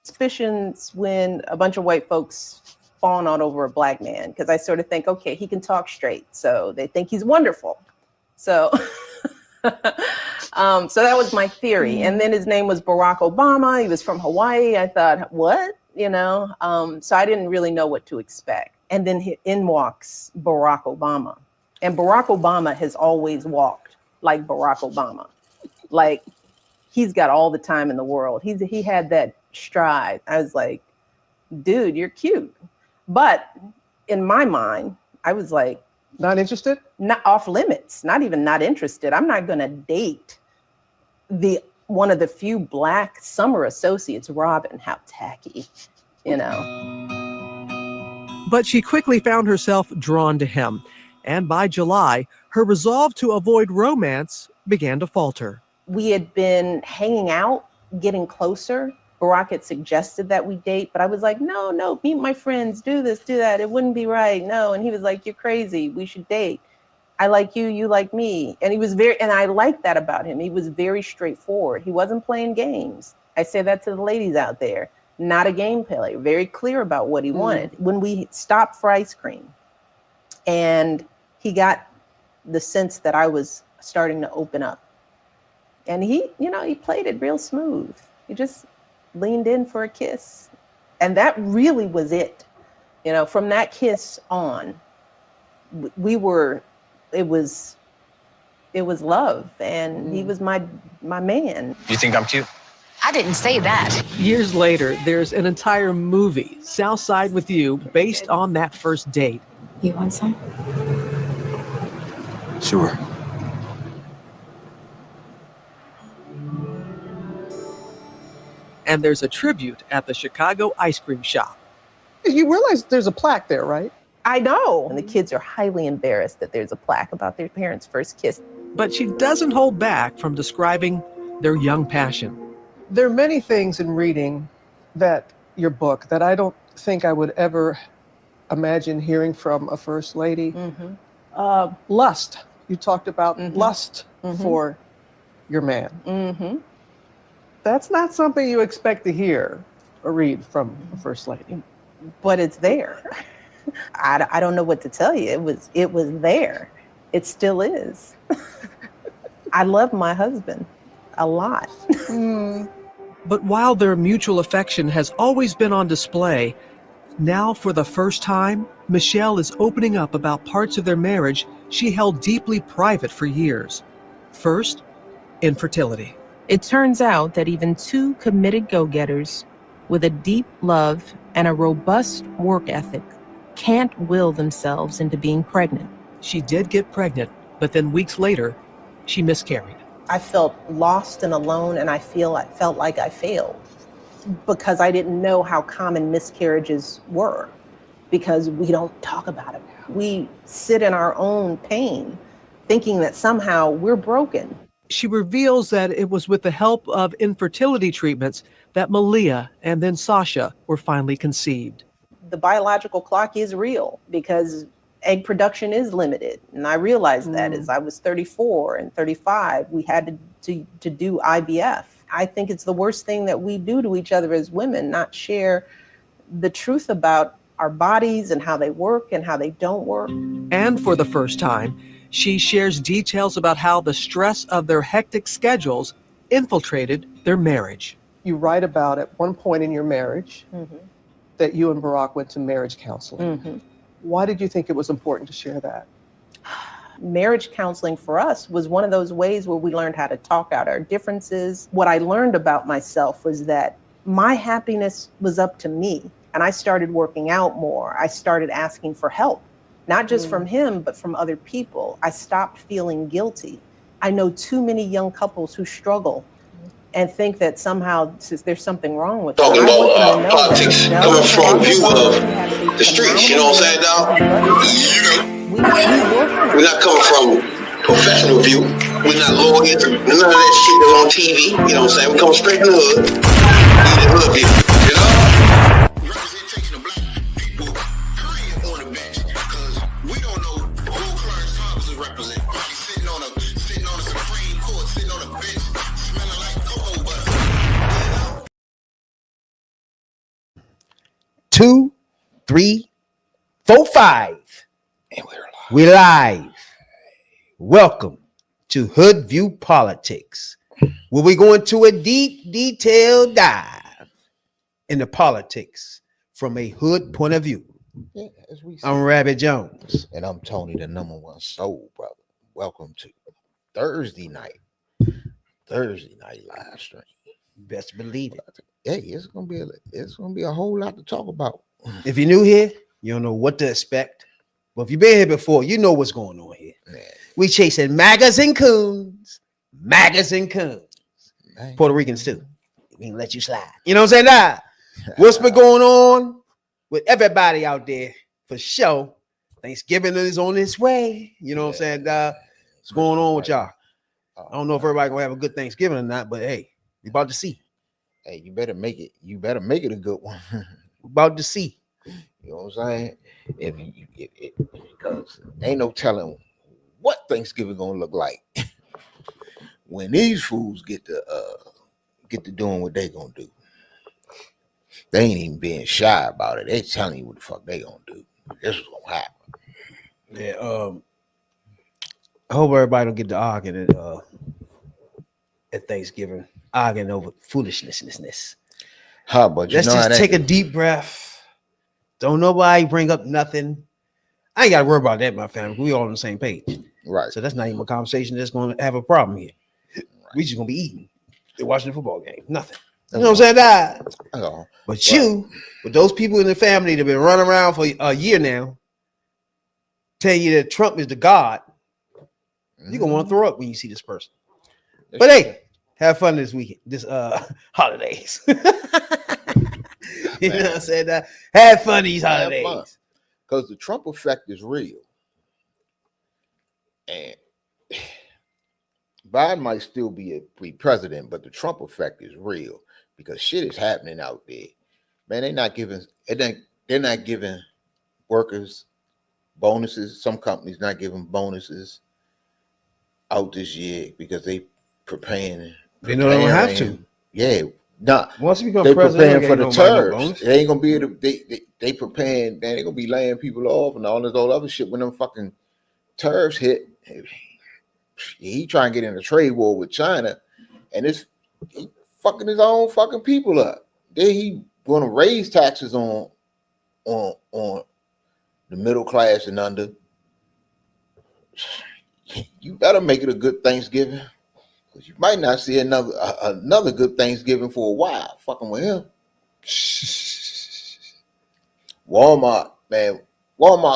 Suspicions when a bunch of white folks fawn on over a black man, because I sort of think, okay, he can talk straight, so they think he's wonderful. So, so that was my theory. And then his name was Barack Obama. He was from Hawaii. I thought, what? So I didn't really know what to expect. And then in walks Barack Obama. And Barack Obama has always walked like Barack Obama. Like, he's got all the time in the world. He had that stride. I was like, dude, you're cute. But in my mind, I was like, not interested? Not off limits, not even not interested. I'm not gonna date one of the few black summer associates, Robin. How tacky, But she quickly found herself drawn to him. And by July, her resolve to avoid romance began to falter. We had been hanging out, getting closer. Barack had suggested that we date, but I was like, no, meet my friends, do this, do that. It wouldn't be right, no. And he was like, you're crazy, we should date. I like you, you like me. And and I liked that about him. He was very straightforward. He wasn't playing games. I say that to the ladies out there, not a game player, very clear about what he wanted. When we stopped for ice cream and he got the sense that I was starting to open up, and he played it real smooth. He just leaned in for a kiss. And that really was it. From that kiss on, it was love. And he was my man. You think I'm cute? I didn't say that. Years later, there's an entire movie, Southside with You, based on that first date. You want some? Sure. And there's a tribute at the Chicago ice cream shop. You realize there's a plaque there, right? I know. And the kids are highly embarrassed that there's a plaque about their parents' first kiss. But she doesn't hold back from describing their young passion. There are many things in reading your book that I don't think I would ever imagine hearing from a first lady. Lust. You talked about lust for your man. That's not something you expect to hear or read from a first lady. But it's there. I don't know what to tell you. It was there. It still is. I love my husband a lot. But while their mutual affection has always been on display, now for the first time, Michelle is opening up about parts of their marriage she held deeply private for years. First, infertility. It turns out that even two committed go-getters with a deep love and a robust work ethic can't will themselves into being pregnant. She did get pregnant, but then weeks later, she miscarried. I felt lost and alone, and I felt like I failed because I didn't know how common miscarriages were, because we don't talk about it. We sit in our own pain, thinking that somehow we're broken. She reveals that it was with the help of infertility treatments that Malia and then Sasha were finally conceived. The biological clock is real because egg production is limited. And I realized that as I was 34 and 35, we had to do IVF. I think it's the worst thing that we do to each other as women, not share the truth about our bodies and how they work and how they don't work. And for the first time, she shares details about how the stress of their hectic schedules infiltrated their marriage. You write about at one point in your marriage that you and Barack went to marriage counseling. Why did you think it was important to share that? Marriage counseling for us was one of those ways where we learned how to talk out our differences. What I learned about myself was that my happiness was up to me. And I started working out more. I started asking for help, not just from him, but from other people. I stopped feeling guilty. I know too many young couples who struggle and think that somehow there's something wrong with them. Talking about politics coming from a view of the streets, you know what I'm saying, now? We're not coming from professional view. We're not lawyers, none of that shit that's on TV, you know what I'm saying? We come straight from the hood, the hood view, you know? 2, 3, 4, 5. And We're live. Welcome to Hoodviewpolitics, where we go into a deep, detailed dive into politics from a hood point of view. Yeah, as we see. I'm Rabbit Jones. And I'm Tony, the #1 soul brother. Welcome to Thursday night live stream. Best believe it. Hey, it's gonna be a whole lot to talk about. If you're new here, you don't know what to expect. But if you've been here before, you know what's going on here. Man. We chasing magazine coons. Man. Puerto Ricans too. We can let you slide. You know what I'm saying? Nah. What's been going on with everybody out there for sure? Thanksgiving is on its way. You know what I'm saying? What's going on with y'all? I don't know if everybody gonna have a good Thanksgiving or not, but hey, we about to see. Hey, you better make it. You better make it a good one. We about to see. You know what I'm saying? Because ain't no telling what Thanksgiving gonna look like when these fools get to doing what they gonna do. They ain't even being shy about it. They telling you what the fuck they gonna do. This is gonna happen. Yeah. I hope everybody don't get to arguing at Thanksgiving, arguing over foolishness. Huh, but Let's just take a deep breath. Don't nobody bring up nothing. I ain't got to worry about that, my family. We all on the same page. Right. So that's not even a conversation that's going to have a problem here. Right. We just going to be eating. They're watching the football game. Nothing. You know what I'm saying? But you, with those people in the family that have been running around for a year now, tell you that Trump is the God, you're going to want to throw up when you see this person. But hey, have fun this weekend, this holidays. You know what I'm saying? Have fun these holidays. Because the Trump effect is real. And Biden might still be president, but the Trump effect is real because shit is happening out there. Man, they're not giving workers bonuses. Some companies not giving bonuses out this year because they preparing. They know they don't have to. Yeah. Nah, once you become they president, preparing for the tariffs. They ain't gonna be able to. They preparing. Man, they gonna be laying people off and all this old other shit when them fucking tariffs hit. He trying to get in a trade war with China, and he fucking his own fucking people up. Then he gonna raise taxes on the middle class and under. You better make it a good Thanksgiving. Because you might not see another good Thanksgiving for a while. Fucking with him. Walmart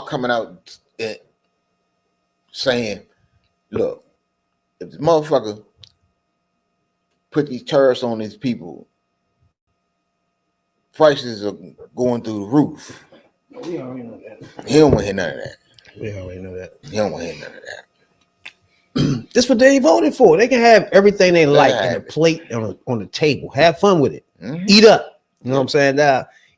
coming out and saying, look, if this motherfucker put these tariffs on these people, prices are going through the roof. We already know that. He don't want to hear none of that. We already know that. He don't want to hear none of that. That's what they voted for. They can have everything they like in a plate on the table. Have fun with it. Mm-hmm. Eat up. You know what I'm saying?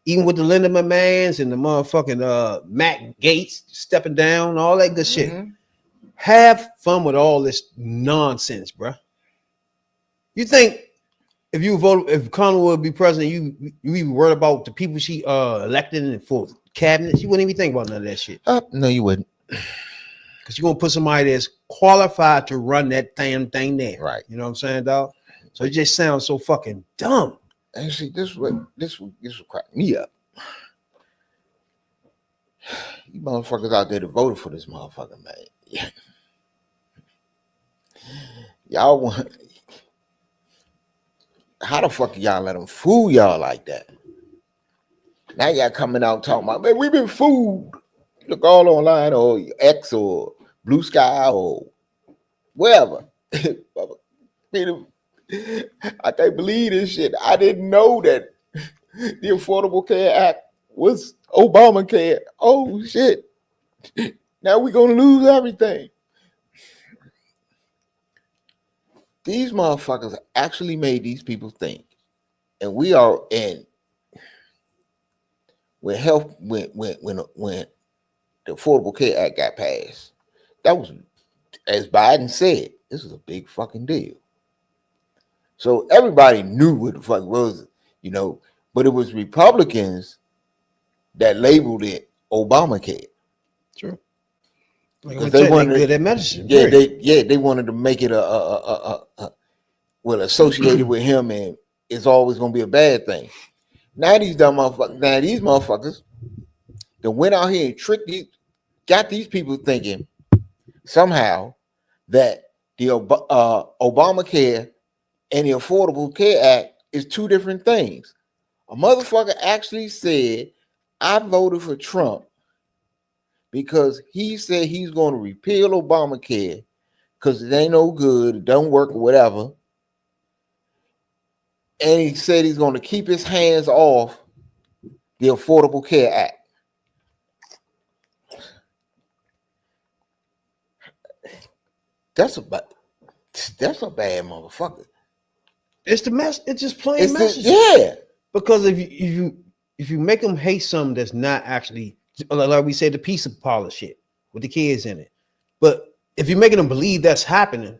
Even with the Linda McMahons and the motherfucking Matt Gates stepping down, all that good shit. Have fun with all this nonsense, bro. You think if Kamala would be president, you even worried about the people she elected in for cabinet? You wouldn't even think about none of that shit. No, you wouldn't. Because you're gonna put somebody that's qualified to run that damn thing there. Right. You know what I'm saying, dog? So it just sounds so fucking dumb. And see, this will crack me up. You motherfuckers out there that voted for this motherfucker, man. Y'all want, how the fuck y'all let them fool y'all like that? Now y'all coming out talking about, man, we've been fooled. Look all online or X or Blue Sky or wherever. I can't believe this shit. I didn't know that the Affordable Care Act was Obamacare. Oh shit. Now we're gonna lose everything. These motherfuckers actually made these people think. And we are in when the Affordable Care Act got passed, that was, as Biden said, this was a big fucking deal. So everybody knew what the fuck was, but it was Republicans that labeled it Obamacare. True. Because they wanted good at medicine. Yeah, they wanted to make it well associated with him, and it's always gonna be a bad thing. Now these motherfuckers that went out here and got these people thinking somehow that the Obamacare and the Affordable Care Act is two different things. A motherfucker actually said, I voted for Trump because he said he's going to repeal Obamacare because it ain't no good, it don't work or whatever. And he said he's going to keep his hands off the Affordable Care Act. That's a bad motherfucker. It's the mess. It's just plain message. Yeah. Because if you make them hate something that's not actually, like we said, the piece of parlor shit with the kids in it. But if you're making them believe that's happening,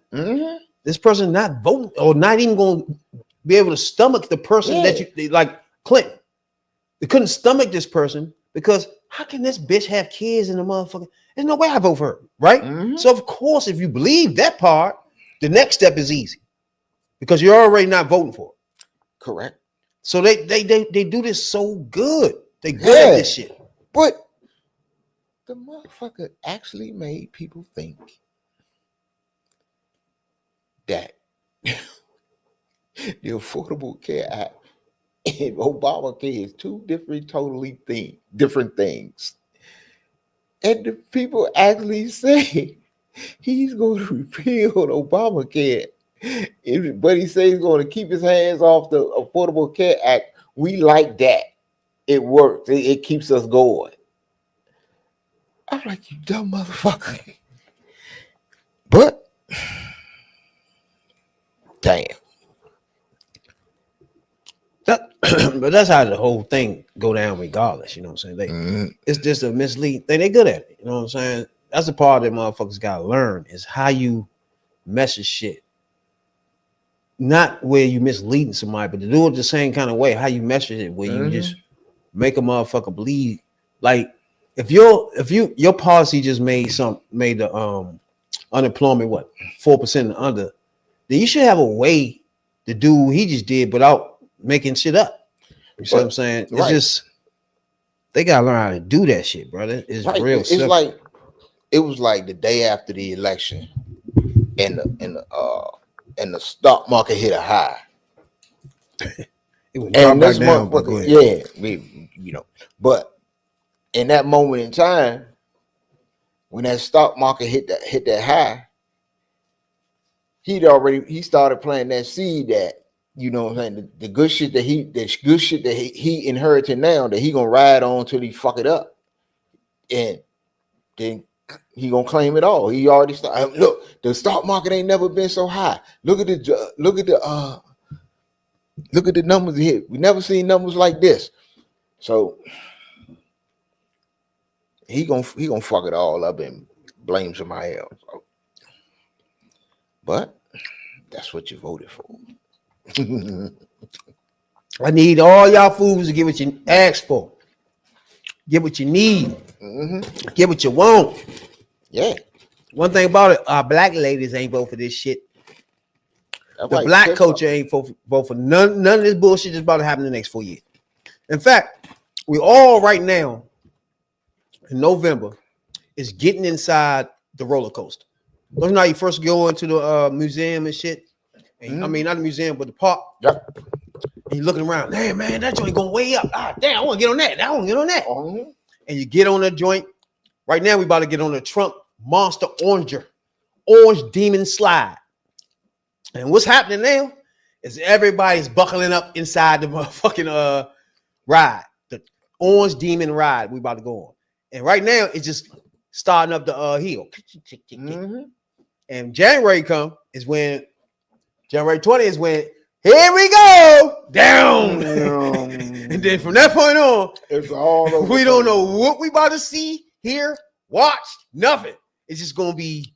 this person not voting or not even going to be able to stomach the person that you like Clinton. They couldn't stomach this person because how can this bitch have kids in the motherfucker? There's no way I vote for her, right? So of course, if you believe that part, the next step is easy because you're already not voting for it. Correct. So they do this so good. They good at this shit. But the motherfucker actually made people think that the Affordable Care Act and Obamacare is two totally different things. And the people actually say he's going to repeal Obamacare, but he says he's going to keep his hands off the Affordable Care Act. We like that. It works. It keeps us going. I'm like, you dumb motherfucker. But damn. But that's how the whole thing go down regardless. You know what I'm saying? It's just a mislead thing. They good at it. You know what I'm saying? That's the part that motherfuckers gotta learn is how you message shit. Not where you misleading somebody, but to do it the same kind of way. How you message it, where you just make a motherfucker believe. Like if your policy just made the unemployment 4% and under, then you should have a way to do what he just did without making shit up. You see what I'm saying? It's just they gotta learn how to do that shit, brother. It's real simple. It's like it was like the day after the election, and the stock market hit a high. It would drop back down, but but in that moment in time, when that stock market hit that high, he started planting that seed that, you know what I'm saying, the good shit that he inherited now that he gonna ride on till he fuck it up, and then he gonna claim it all. He already started. Look, the stock market ain't never been so high. Look at the numbers here. We never seen numbers like this. So he gonna fuck it all up and blame somebody else. But that's what you voted for. I need all y'all fools to get what you ask for. Get what you need. Get what you want. Yeah. One thing about it, our black ladies ain't vote for this shit. The black culture ain't vote for none of this bullshit that's about to happen in the next 4 years. In fact, we all right now in November is getting inside the roller coaster. You know how you first go into the museum and shit. And, I mean, not the museum, but the park. Yep. And you're looking around. Damn, man, that joint going way up. Ah, damn, I want to get on that. I want to get on that. And you get on the joint. Right now, we about to get on the Trump Monster Orange Demon Slide. And what's happening now is everybody's buckling up inside the motherfucking ride. The Orange Demon Ride we about to go on. And right now, it's just starting up the hill. And January 20 is when here we go down. And then from that point on, it's all over. We don't know what we about to see, hear, watch, nothing. It's just gonna be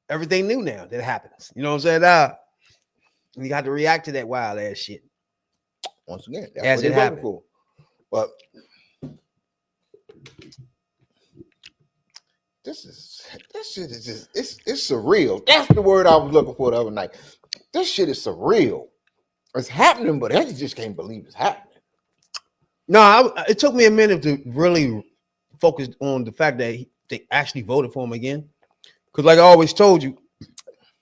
everything new now that happens. You know what I'm saying? And you got to react to that wild ass shit. Once again, that's as what it happened. For. But this shit is just it's surreal. That's the word I was looking for the other night. This shit is surreal. It's happening, but I just can't believe it's happening. No, it took me a minute to really focus on the fact that they actually voted for him again. Because, like I always told you,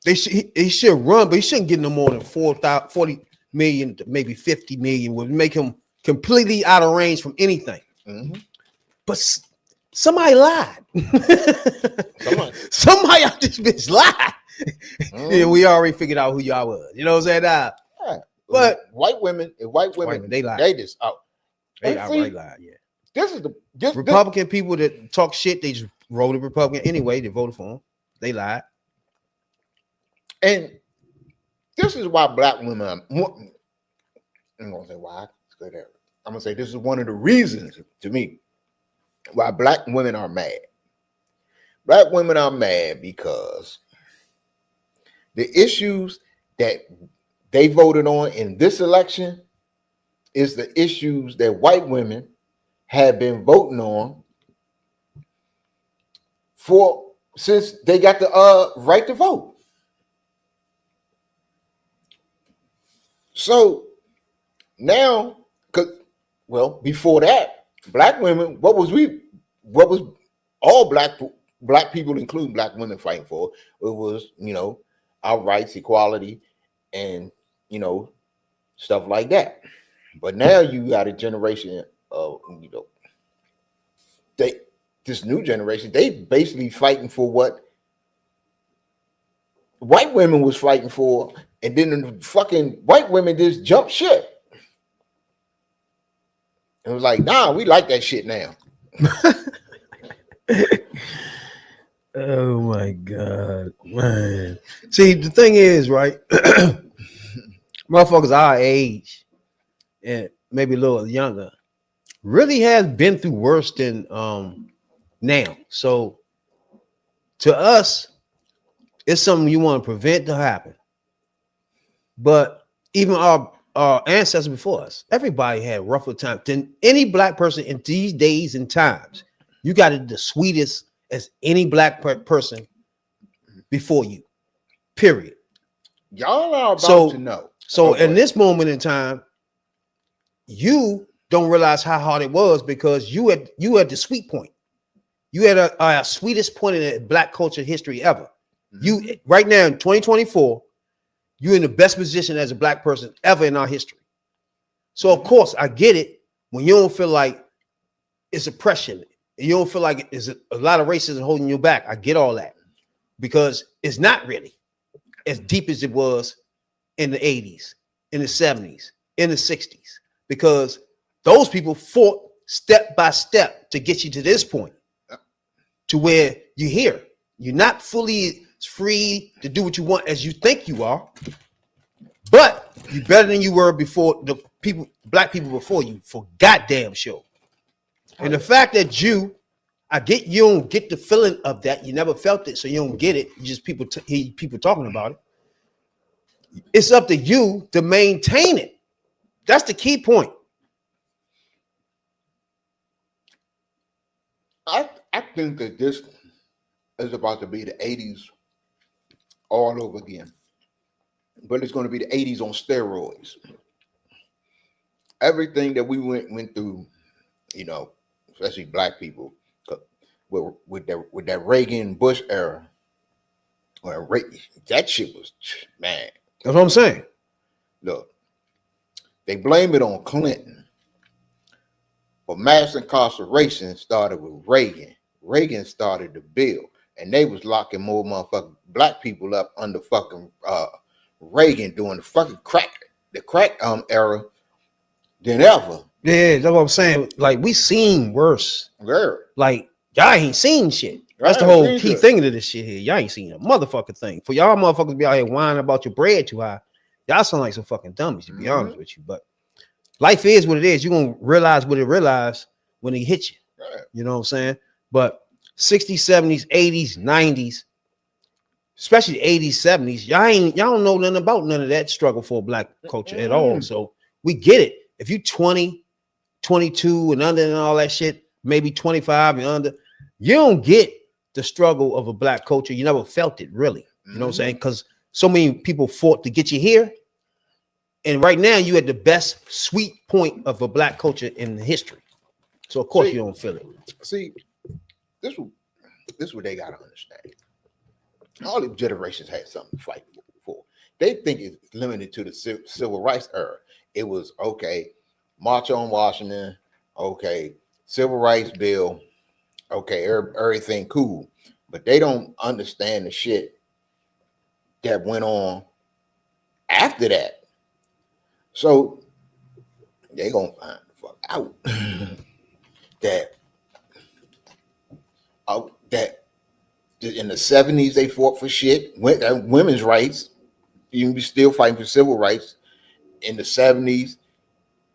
he should run, but he shouldn't get no more than 40 million to maybe 50 million. Would make him completely out of range from anything. Mm-hmm. But somebody lied. Somebody out this bitch lied. Mm-hmm. And we already figured out who y'all was. You know what I'm saying? Yeah. But white women, they lied. They just out. They outright lied. Yeah. This Republican people that talk shit, they just voted Republican anyway. They voted for him. They lied. And this is why black women, I'm gonna say why. I'm gonna say this is one of the reasons to me why black women are mad. Black women are mad because the issues that they voted on in this election is the issues that white women have been voting on for since they got the right to vote. So now, before that, black women, what was all black people, including black women, fighting for? It was, our rights, equality, and stuff like that. But now you got a generation of, this new generation, they basically fighting for what white women was fighting for, and then the fucking white women just jump ship. It was like, nah, we like that shit now. Oh my God, man. See, the thing is, right? Motherfuckers our age and maybe a little younger really has been through worse than now. So to us, it's something you want to prevent to happen. But even our ancestors before us, everybody had rougher time than any black person in these days and times. You got it the sweetest as any black person before you, period. Y'all are about to know. So in this moment in time, you don't realize how hard it was because you had the sweet point. You had a sweetest point in black culture history ever. Mm-hmm. You right now in 2024, you're in the best position as a black person ever in our history. So of course I get it when you don't feel like it's oppression. You don't feel like it's a lot of racism holding you back. I get all that because it's not really as deep as it was in the 80s, in the 70s, in the 60s, because those people fought step by step to get you to this point, to where you're here. You're not fully free to do what you want as you think you are, but you're better than you were before the black people before you, for goddamn sure. And the fact that you don't get the feeling of that. You never felt it, so you don't get it. You just people talking about it. It's up to you to maintain it. That's the key point. I think that this is about to be the 80s all over again. But it's going to be the 80s on steroids. Everything that we went through, especially black people, with that Reagan Bush era, that shit was, man. That's what I'm saying. Look, they blame it on Clinton, but mass incarceration started with Reagan. Reagan started the bill, and they was locking more motherfucking black people up under fucking Reagan during the fucking crack era than ever. Yeah, that's what I'm saying. Like, we seen worse. Yeah. Like, y'all ain't seen shit. That's the whole key thing to this shit here. Y'all ain't seen a motherfucking thing. For y'all motherfuckers be out here whining about your bread too high, y'all sound like some fucking dummies, to be honest with you. But life is what it is. You're going to realize what it realized when it hit you. Right. You know what I'm saying? But 60s, 70s, 80s, 90s, especially 80s, 70s, y'all don't know nothing about none of that struggle for black culture at all. So we get it. If you 20, 22 and under and all that shit, maybe 25 and under, you don't get the struggle of a black culture. You never felt it really. You know what I'm saying? Because so many people fought to get you here. And right now you at the best sweet point of a black culture in history. So of course you don't feel it. See, this is what they gotta understand. All the generations had something to fight for. They think it's limited to the civil rights era. It was okay, March on Washington, okay, civil rights bill, okay, everything cool. But they don't understand the shit that went on after that. So they gonna find the fuck out that in the 70s they fought for shit, women's rights. You be still fighting for civil rights in the 70s.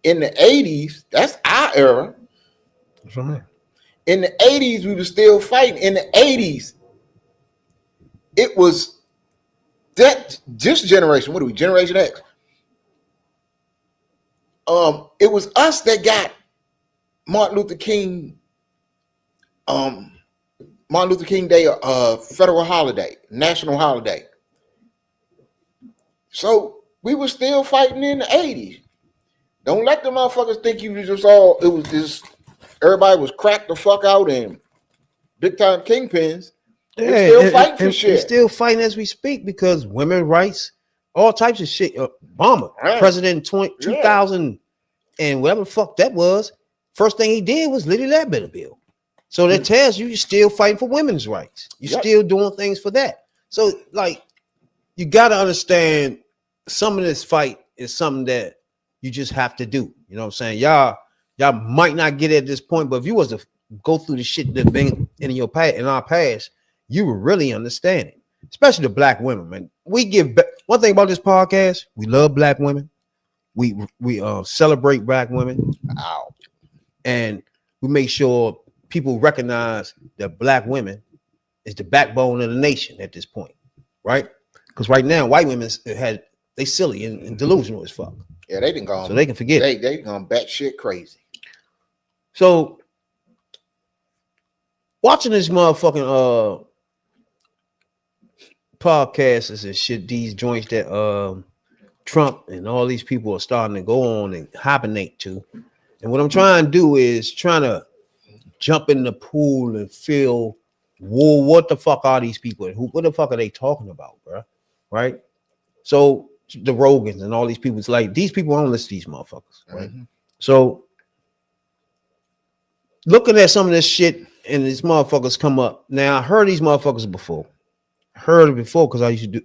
In the 80s, that's our era. That's what I mean. In the 80s, we were still fighting. In the 80s, it was this generation. What are we? Generation X. It was us that got Martin Luther King Day, federal holiday, national holiday. So we were still fighting in the 80s. Don't let the motherfuckers think you was just all, it was just, everybody was cracked the fuck out and big time kingpins. They're still fighting for shit. They're still fighting as we speak because women's rights, all types of shit. Obama, right. President 2000 and whatever the fuck that was, first thing he did was literally that bill. So that tells you you're still fighting for women's rights. You're still doing things for that. So like, you got to understand some of this fight is something that you just have to do. You know what I'm saying? Y'all might not get at this point, but if you was to go through the shit that's been in our past, you would really understand it. Especially the black women, man. We give one thing about this podcast, we love black women. We celebrate black women. And we make sure people recognize that black women is the backbone of the nation at this point, right? Because right now, white women they silly and delusional as fuck. Yeah, they didn't go. So they can forget. They gonna bat shit crazy. So watching this motherfucking podcasts and shit, these joints that Trump and all these people are starting to go on and hibernate to. And what I'm trying to do is trying to jump in the pool and feel, whoa, what the fuck are these people? What the fuck are they talking about, bro? Right? So the Rogans and all these people, it's like these people don't listen to these motherfuckers, right? Mm-hmm. So looking at some of this shit and these motherfuckers come up. Now I heard these motherfuckers before. Heard it before because I do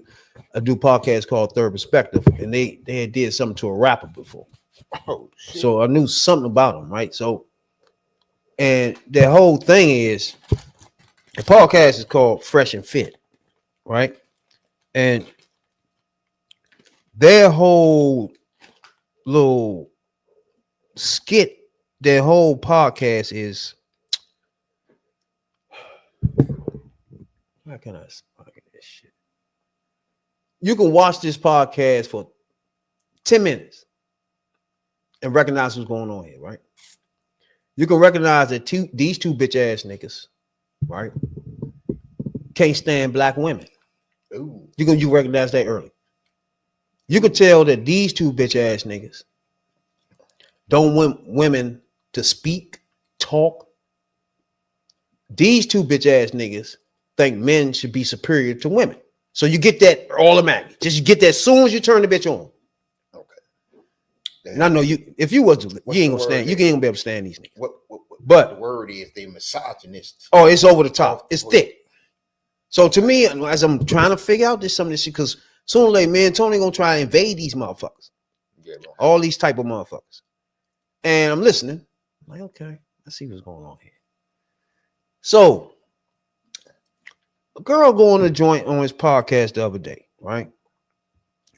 a podcast called Third Perspective, and they had did something to a rapper before. Oh, shit. So I knew something about them, right? So, and the whole thing is, the podcast is called Fresh and Fit, right? And their whole little skit, their whole podcast is, how can I explain this shit? You can watch this podcast for 10 minutes and recognize what's going on here, right? You can recognize that these two bitch ass niggas, right, can't stand black women. Ooh. You recognize that early. You can tell that these two bitch ass niggas don't want women to speak, talk. These two bitch ass niggas think men should be superior to women. So you get that automatically. Just you get that as soon as you turn the bitch on. And I know if you was, you ain't gonna stand. You ain't gonna be able to stand these niggas. But the word is they misogynists. Oh, it's over the top. It's thick. So to me, as I'm trying to figure out some of this shit, because sooner or later, me and Tony gonna try to invade these motherfuckers. Yeah, all these type of motherfuckers. And I'm listening. I'm like, okay, let's see what's going on here. So a girl going to joint on his podcast the other day, right?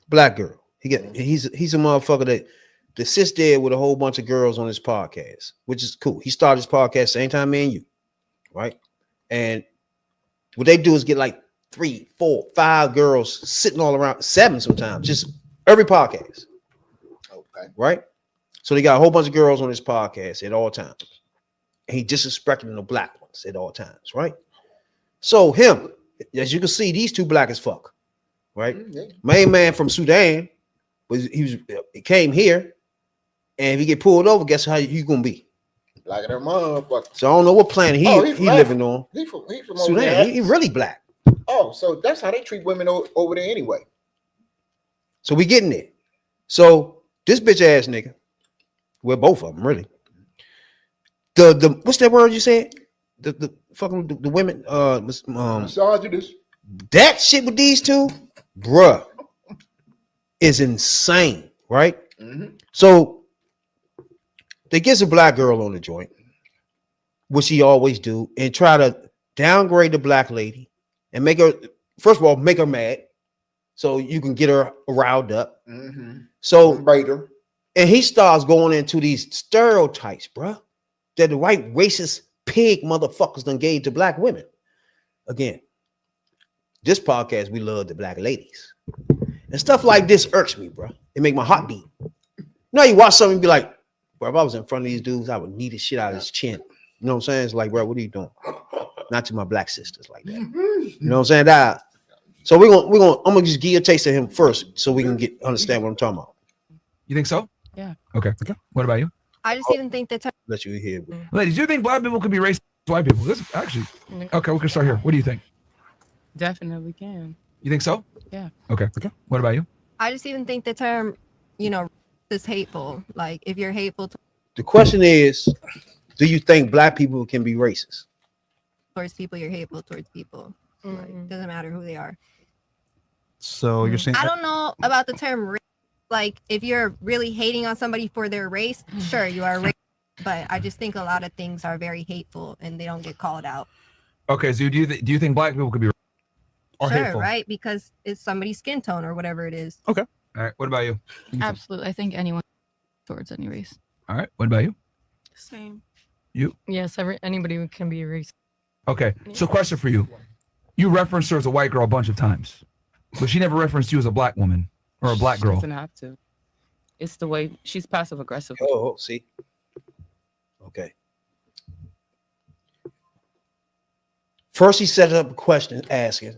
Black girl. He's a motherfucker that sits there with a whole bunch of girls on his podcast, which is cool. He started his podcast same time me and you, right? And what they do is get like 3, 4, 5 girls sitting all around, 7 sometimes, just every podcast. Okay. Right? So they got a whole bunch of girls on his podcast at all times. And he disrespecting the black ones at all times, right? So him, as you can see, these two black as fuck, right? Yeah. Main man from Sudan he came here, and if he get pulled over, guess how you gonna be? Like that motherfucker. So I don't know what planet he living on. He from Sudan. He really black. Oh, so that's how they treat women over there anyway. So we getting there. So this bitch ass nigga, well, both of them really. The what's that word you said? The fucking the women Misogynist. That shit with these two, bruh, is insane, right? Mm-hmm. So they gets a black girl on the joint, which he always do, and try to downgrade the black lady and make her, first of all, make her mad, so you can get her riled up. Mm-hmm. So, her. And he starts going into these stereotypes, bruh, that the white racist pig motherfuckers done gave to black women. Again, this podcast, we love the black ladies. And stuff like this irks me, bro. It make my heart beat. You know, you watch something and be like, bro, if I was in front of these dudes, I would knee the shit out of his chin. You know what I'm saying? It's like, bro, what are you doing? Not to my black sisters like that. You know what I'm saying? So I'm gonna just give you a taste of him first so we can understand what I'm talking about. You think so? Yeah. Okay. What about you? I just even think that. Let you hear. Ladies, do you think black people could be racist to white people? This actually. Okay, we can start here. What do you think? Definitely can. You think so? Yeah. Okay. What about you? I just even think the term, is hateful. Like if you're hateful The question is, do you think black people can be racist? towards people, you're hateful towards people. Like, doesn't matter who they are. So you're saying I don't know about the term race. Like if you're really hating on somebody for their race, sure, you are racist. But I just think a lot of things are very hateful and they don't get called out. Okay, so do you think black people could be Sure, hateful? right? Because it's somebody's skin tone or whatever it is. Okay. All right. What about you? Absolutely. I think anyone towards any race. All right. What about you? Same. You? Yes, anybody can be a race. Okay. So question for you. You referenced her as a white girl a bunch of times, but she never referenced you as a black woman or a black girl. She doesn't have to. It's the way she's passive aggressive. Oh, see. Okay. First, he set up a question asking,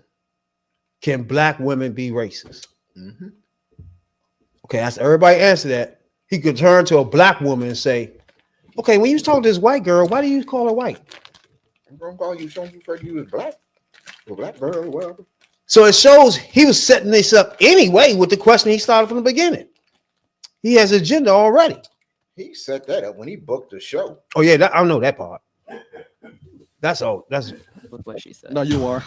can black women be racist? Mm-hmm. Okay, after everybody answer that, he could turn to a black woman and say, okay, when you was talking to this white girl, why do you call her white? I'm gonna call you something for you as black. Or black girl, whatever. So it shows he was setting this up anyway with the question he started from the beginning. He has an agenda already. He set that up when he booked the show. Oh, yeah, I know that part. That's all. That's what she said. No, you are.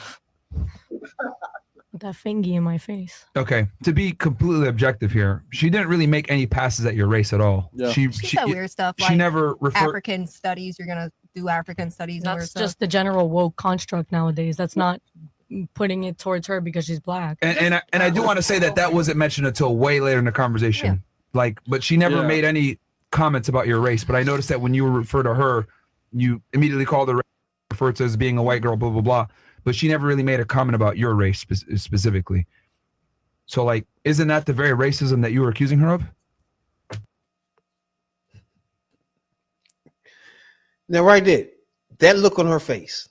That fingy in my face. Okay. To be completely objective here, she didn't really make any passes at your race at all. Yeah. She said weird stuff. She Like never referred. African studies. You're gonna do African studies. And weird That's stuff. just the general woke construct nowadays. That's not putting it towards her because she's black. And I do want to say that wasn't mentioned until way later in the conversation. But she never made any comments about your race. But I noticed that when you refer to her, you immediately called her, referred to as being a white girl, blah blah blah. But she never really made a comment about your race specifically. So, like, isn't that the very racism that you were accusing her of? now right there, that look on her face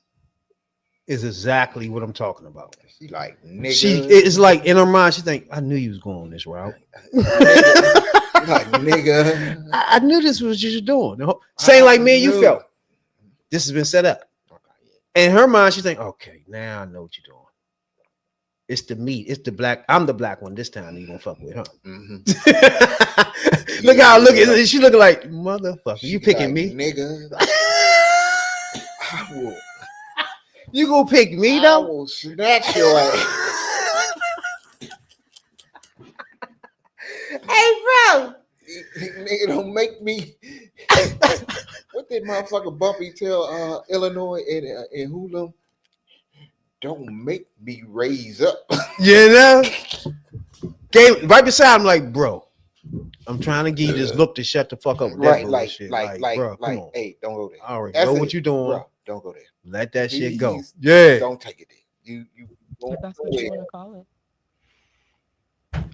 is exactly what I'm talking about. She like nigga. She is like in her mind, she think, I knew you was going this route. Like nigga. I knew this was what you were doing. Same like me and you felt. This has been set up. In her mind, she think, okay, now I know what you're doing. It's the meat. It's the black. I'm the black one this time. You gonna fuck with, huh? Mm-hmm. Look how look at she looking like motherfucker. You picking like, me, nigga? You gonna pick me I though? will snatch your ass. Hey, bro. Nigga, don't make me. What did motherfucker Bumpy tell Illinois and Hulu? Don't make me raise up. You know? Gave right beside him, like, bro, I'm trying to give you this look to shut the fuck up with that Right, bullshit. bro, come on. hey, don't go there. I already That's know it. what you're doing. Bro, don't go there. Let that shit go. Please, Yeah. Don't take it there. You If that's what you want to call it.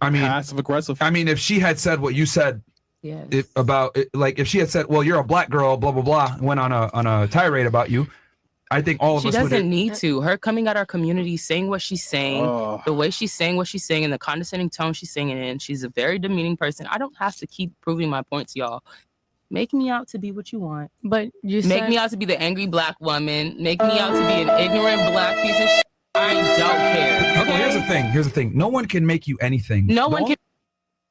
I mean, Passive aggressive. I mean, if she had said what you said Yes. about it, like if she had said, well, you're a black girl, blah blah blah, and went on a tirade about you, I think all of She us would. doesn't need to. Her coming out our community, saying what she's saying, the way she's saying what she's saying, and the condescending tone she's saying it in. She's a very demeaning person. I don't have to keep proving my points, y'all. Make me out to be what you want. But you make said... me out to be the angry black woman. Make me out to be an ignorant black piece of shit. I don't care. Okay, here's the thing. No one can make you anything. No one can.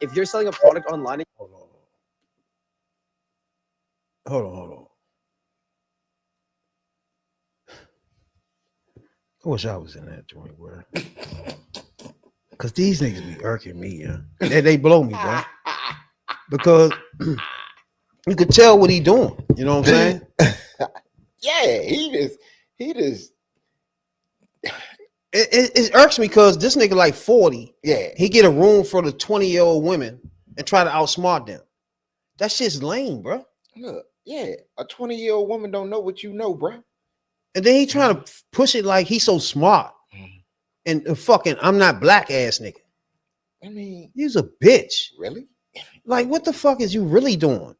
If you're selling a product online, hold on. I wish I was in that joint where, because these niggas be irking me, yeah. They blow me, bro. Because you could tell what he doing. You know what I'm saying? Yeah, he just. It irks me because this nigga like 40. Yeah, he get a room for the 20-year-old women and try to outsmart them. That shit's lame, bro. Look, yeah, a 20-year-old woman don't know what you know, bro. And then he trying to push it like he's so smart. And fucking, I'm not black ass nigga. I mean, you's a bitch. Really? Like, what the fuck is you really doing?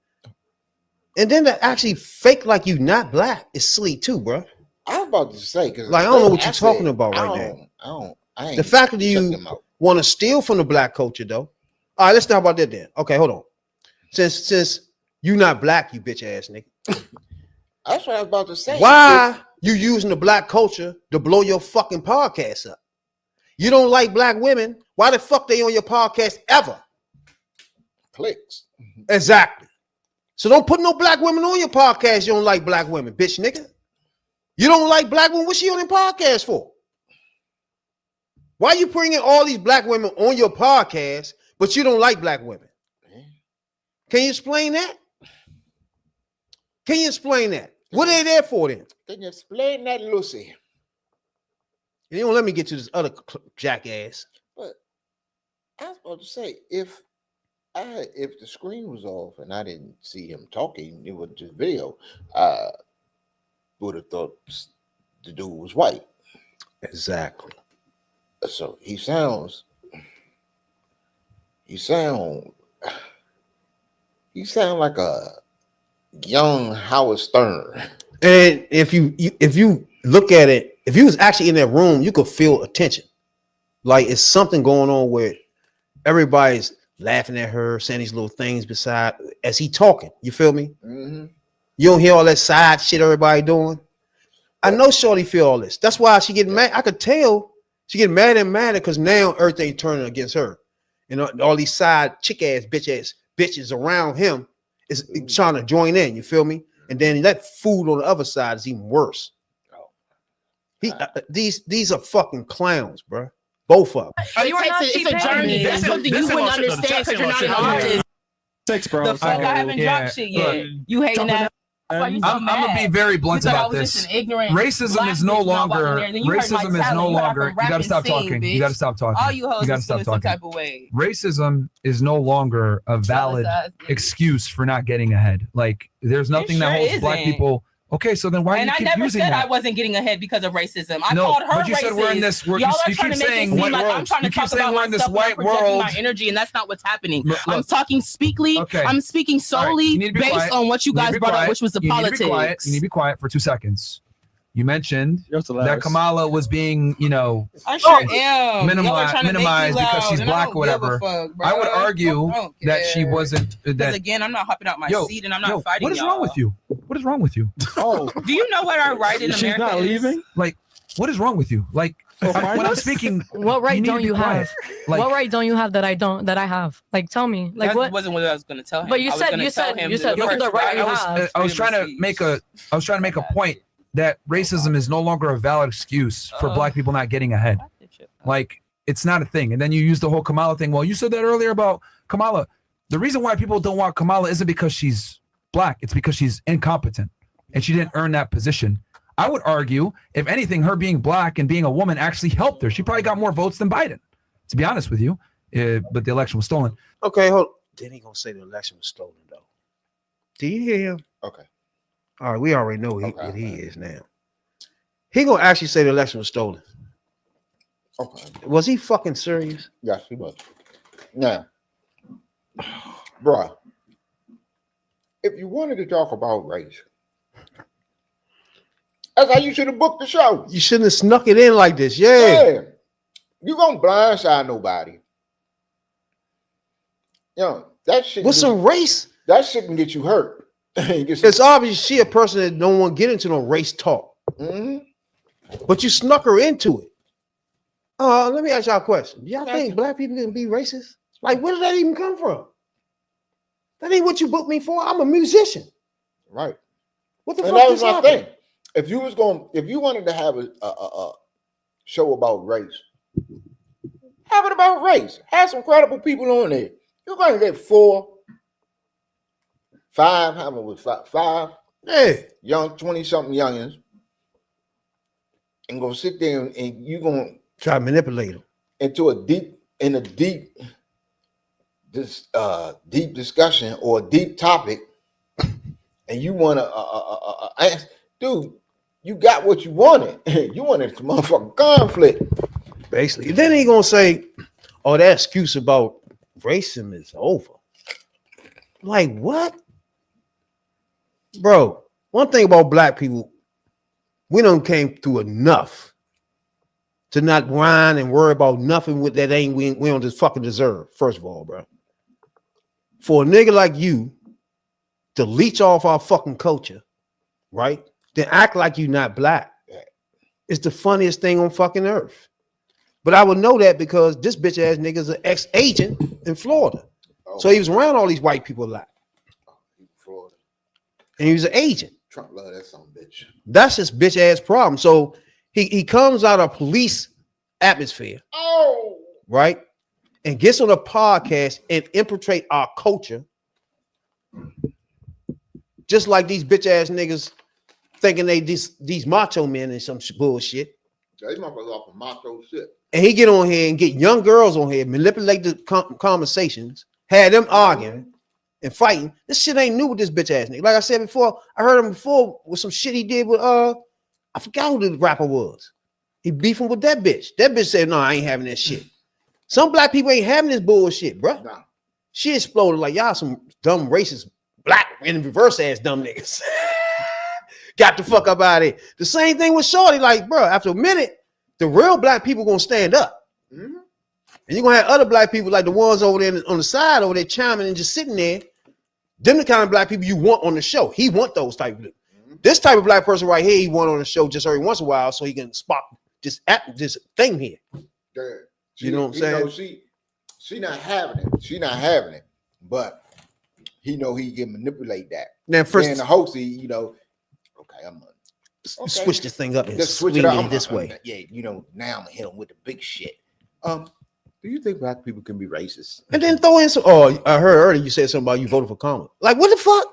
And then to actually fake like you not black is silly too, bro. I was about to say, because like I don't know what you're talking about right now. I ain't the fact that you want to steal from the black culture, though. All right, let's talk about that then. Okay, hold on. Since you not black, you bitch ass nigga. That's what I was about to say. Why you using the black culture to blow your fucking podcast up? You don't like black women. Why the fuck they on your podcast ever? Clicks. Exactly. So don't put no black women on your podcast. You don't like black women, bitch nigga. You don't like black women. What's she on the podcast for? Why you bringing all these black women on your podcast, but you don't like black women? Can you explain that? Can you explain that? What are they there for then? Can you explain that, Lucy? You don't let me get to this other jackass. But I was about to say, if the screen was off and I didn't see him talking, it was just video, I would have thought the dude was white. Exactly. So he sounds like a young Howard Stern. And if you look at it, if you was actually in that room, you could feel attention. Like it's something going on where everybody's laughing at her, saying these little things beside as he talking. You feel me? Mm-hmm. You don't hear all that side shit everybody doing. I know Shorty feel all this. That's why she getting mad. I could tell she getting mad and madder because now everything turning against her. And all these side chick ass bitches around him is trying to join in. You feel me? And then that food on the other side is even worse. These are fucking clowns, bro. Both of them. It's a journey. That's something you wouldn't understand because you're not an artist. Bro. The fuck, I haven't dropped shit yet. You hating that? I'm gonna be very blunt about this. Racism is no longer. Racism is no longer. You gotta stop talking. You gotta stop talking. All you hoes gotta stop some talking. type of way. Racism is no longer a valid excuse for not getting ahead. Like there's nothing that holds black people. Okay, so then why do you keep using that? And I never said I wasn't getting ahead because of racism. I No, called her but you racist. said we're in this. Y'all are trying to make it seem like I'm trying to talk about myself and I'm projecting my energy, and that's not what's happening. I'm talking speakly. Okay. I'm speaking solely based on what you guys brought up, which was the politics. You need to be quiet for 2 seconds. You mentioned that Kamala was being, I sure am. minimized because she's black or whatever. I would argue that she wasn't. Because again, I'm not hopping out my seat and I'm not fighting. What is wrong with you? What is wrong with you? Oh, do you know what our right in America She's not leaving? Like, what is wrong with you? Like, when I'm speaking, what right don't you have? Like, what right don't you have that I don't? That I have? Like, tell me. Like, that wasn't what I was going to tell him. But you said look at the right you have. I was trying to make a point that racism is no longer a valid excuse for black people not getting ahead. Like, it's not a thing. And then you use the whole Kamala thing. Well, you said that earlier about Kamala. The reason why people don't want Kamala isn't because she's black. It's because she's incompetent and she didn't earn that position. I would argue, if anything, her being black and being a woman actually helped her. She probably got more votes than Biden, to be honest with you. But the election was stolen. Okay, hold on. Then he gonna say the election was stolen, though. Do you hear him? Okay. All right, we already know what he is now. He gonna actually say the election was stolen. Okay. Was he fucking serious? Yes, he was. Now, bruh, if you wanted to talk about race, That's how you should have booked the show. You shouldn't have snuck it in like this. Yeah. You gonna blindside nobody. That shit. With some race, that shit can get you hurt. It's obvious she a person that don't want to get into no race talk. But you snuck her into it. Let me ask y'all a question. Do y'all think black people can be racist? Like, where did that even come from? That ain't what you booked me for. I'm a musician. Right. What the and fuck that was is my happening? thing. If you wanted to have a show about race, have it about race. Have some credible people on there. You're going to get 4, 5, how many was 5? Hey, young 20-something youngins, and go sit there and you're going to try to manipulate them into a deep discussion or a deep topic, and you want to ask, dude, you got what you wanted. You wanted some motherfucking conflict. Basically. Then he gonna say, oh, that excuse about racism is over. Like, what? Bro, one thing about black people, we done came through enough to not whine and worry about nothing with that ain't we don't just fucking deserve, first of all, bro. For a nigga like you to leech off our fucking culture, right? Then act like you not black. It's the funniest thing on fucking earth. But I would know that because this bitch ass nigga is an ex-agent in Florida. So he was around all these white people a lot. Florida. And he was an agent. Trump love that son of a bitch. That's his bitch ass problem. So he comes out of police atmosphere, right? And gets on a podcast and infiltrate our culture. Just like these bitch ass niggas thinking they these macho men and some bullshit. They motherfuckers off of macho shit. And he get on here and get young girls on here, manipulate the conversations, had them arguing and fighting. This shit ain't new with this bitch ass nigga. Like I said before, I heard him before with some shit he did with I forgot who the rapper was. He beefing with that bitch. That bitch said, no, I ain't having that shit. Some black people ain't having this bullshit, bro. Nah. She exploded like y'all some dumb racist black in reverse ass dumb niggas. Got the fuck up out of here. The same thing with Shorty, like, bro, after a minute, the real black people gonna stand up. And you're gonna have other black people like the ones over there on the side over there chiming and just sitting there. Them the kind of black people you want on the show. He want those type of this type of black person right here, he want on the show just every once in a while so he can spot this thing here. Yeah. You know what I'm saying? She not having it. She not having it. But he know he can manipulate that. Now first and the host, okay, I'm switch this thing up and just switch swing it up this way. Yeah, now I'm gonna hit him with the big shit. Do you think black people can be racist? And then throw in some. Oh, I heard earlier you said something about you voted for Kamala. Like, what the fuck?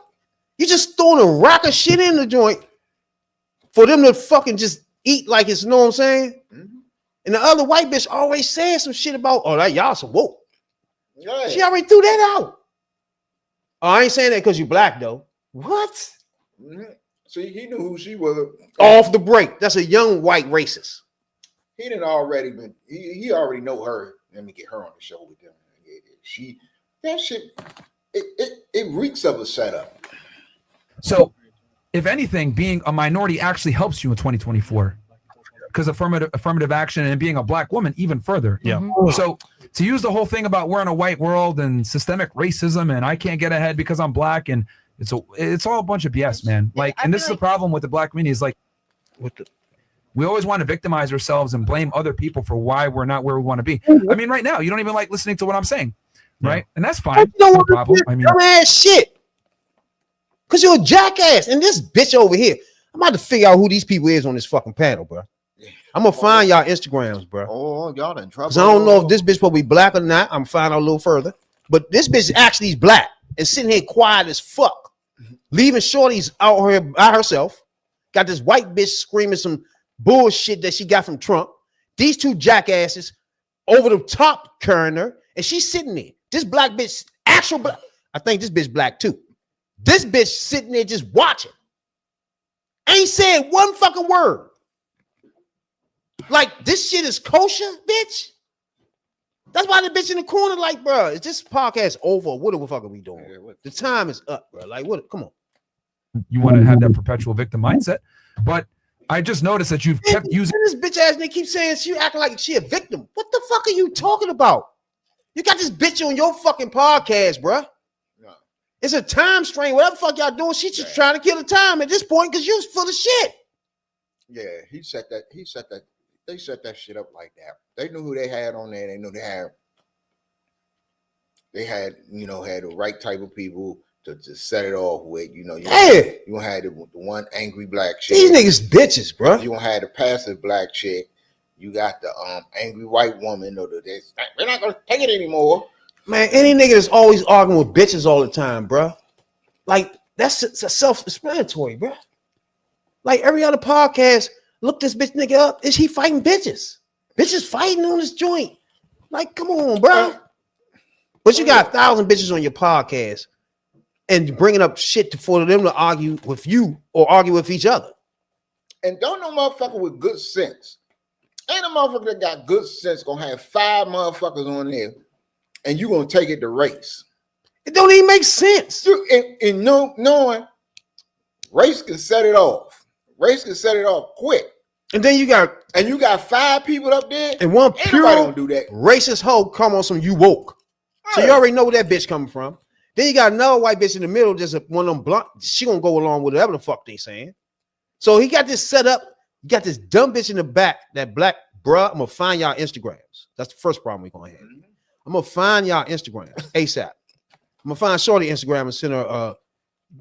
You just throwing a rack of shit in the joint for them to fucking just eat like it's, you know what I'm saying? And the other white bitch always saying some shit about, oh, that y'all some woke. Yeah. She already threw that out. Oh, I ain't saying that because you black though. What? See, he knew who she was. Off the break. That's a young white racist. He didn't already been. He already know her. Let me get her on the show with them. That shit. It reeks of a setup. So, if anything, being a minority actually helps you in 2024 because affirmative action and being a black woman even further. Yeah. So to use the whole thing about we're in a white world and systemic racism and I can't get ahead because I'm black and it's all a bunch of BS, man. Like, and this is the problem with the black community is like, we always want to victimize ourselves and blame other people for why we're not where we want to be. I mean, right now, you don't even like listening to what I'm saying, right? And that's fine. No problem. I mean, dumbass shit. Cause you're a jackass. And this bitch over here, I'm about to figure out who these people is on this fucking panel, bro. I'm gonna find y'all Instagrams, bro. Oh, y'all in trouble. Cause I don't know if this bitch supposed to be black or not. I'm gonna find out a little further. But this bitch actually is black and sitting here quiet as fuck, leaving Shorty's out here by herself. Got this white bitch screaming some bullshit that she got from Trump. These two jackasses over the top carrying her, and she's sitting there. This black bitch, actual black. I think this bitch black too. This bitch sitting there just watching. Ain't saying one fucking word. Like, this shit is kosher, bitch. That's why the bitch in the corner, like, bro, is this podcast over? What the fuck are we doing? The time is up, bro. Like, what? Come on. You want to have that perpetual victim mindset, but I just noticed that you've kept using this bitch ass nigga keep saying she acting like she a victim. What the fuck are you talking about? You got this bitch on your fucking podcast, bruh. No. It's a time strain. Whatever the fuck y'all doing, she's just trying to kill the time at this point because you was full of shit. Yeah, he set that. They set that shit up like that. They knew who they had on there. They knew they had the right type of people to set it off with. You gonna have the one angry black chick. These niggas bitches, bro. You gonna have the passive black chick. You got the angry white woman. We're not gonna take it anymore. Man, any nigga that's always arguing with bitches all the time, bro. Like that's self-explanatory, bro. Like every other podcast, look this bitch nigga up. Is he fighting bitches? Bitches fighting on this joint. Like, come on, bro. But you got 1,000 bitches on your podcast and bringing up shit for them to argue with you or argue with each other. And don't no motherfucker with good sense. Ain't a motherfucker that got good sense gonna have 5 motherfuckers on there and you gonna take it to race. It don't even make sense. In knowing race can set it off. Race can set it off quick. And then you got 5 people up there. And one ain't pure nobody gonna do that. racist hoe come on some you woke. So you already know where that bitch coming from. Then you got another white bitch in the middle, just one of them blunt. She gonna go along with whatever the fuck they saying. So he got this set up. You got this dumb bitch in the back, that black bruh. I'm gonna find y'all Instagrams. That's the first problem we're gonna have. I'm gonna find y'all Instagrams ASAP. I'm gonna find Shorty Instagram and send her a